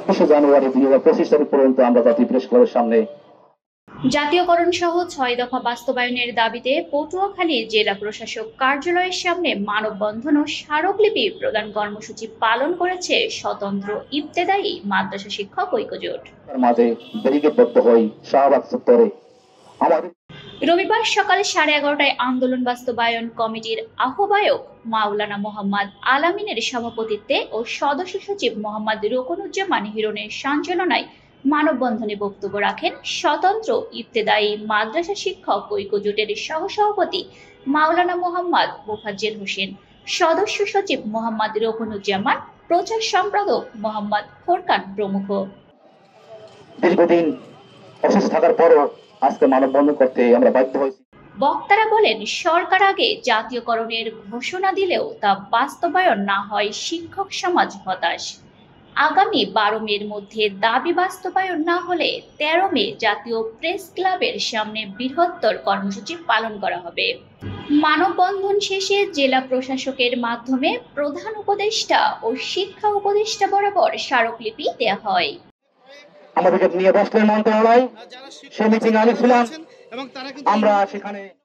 26শে জানুয়ারি 2025 তারিখ পর্যন্ত আমরা জাতীয় প্রেস ক্লাবের সামনে জাতীয়করণ সহ 6 দফা বাস্তবায়নের দাবিতে পটুয়াখালী জেলা প্রশাসক কার্যালয়ের সামনে মানববন্ধন ও স্মারকলিপি প্রদান কর্মসূচি পালন করেছে স্বতন্ত্র ইবতেদায়ী মাদ্রাসা শিক্ষক ঐক্যজোট। তার মাঝে ব্যারিকেডবদ্ধ হই শাহবাগ চত্বরে। আমাদের রবিবার সকাল 11:30টায় আন্দোলন বাস্তবায়ন কমিটির আহ্বায়ক মাওলানা মোহাম্মদ আলামিনের সভাপতিত্বে ও সদস্য সচিব মোহাম্মদ রোকনুজ্জামান হিরণের সঞ্চালনায় মানববন্ধনে বক্তব্য রাখেন স্বতন্ত্র ইবতেদায়ী মাদ্রাসা শিক্ষক ঐক্যজোটের সহসভাপতি মাওলানা মোহাম্মদ মোফাজ্জেল হোসেন, সদস্য সচিব মোহাম্মদ রোকনুজ্জামান, প্রচার সম্পাদক মোহাম্মদ ফোরকান প্রমুখ। দীর্ঘদিন অসুস্থ থাকার পরও আজকে মানববন্ধন করতে আমরা বাধ্য হয়েছি। বক্তারা বলেন, সরকার আগে জাতীয়করণের ঘোষণা দিলেও তা বাস্তবায়ন না হয় শিক্ষক সমাজ হতাশ। আগামী 12 মের মধ্যে দাবি বাস্তবায়ন না হলে 13 মে জাতীয় প্রেস ক্লাবের সামনে বৃহত্তর কর্মসূচি পালন করা হবে। মানববন্ধন শেষে জেলা প্রশাসকের মাধ্যমে প্রধান উপদেষ্টা ও শিক্ষা উপদেষ্টা বরাবর স্মারকলিপি দেওয়া হয়। আমাদেরকে নিয়ে বসলেন মন্ত্রণালয়, সে মিটিং আমি ছিলাম, আমরা সেখানে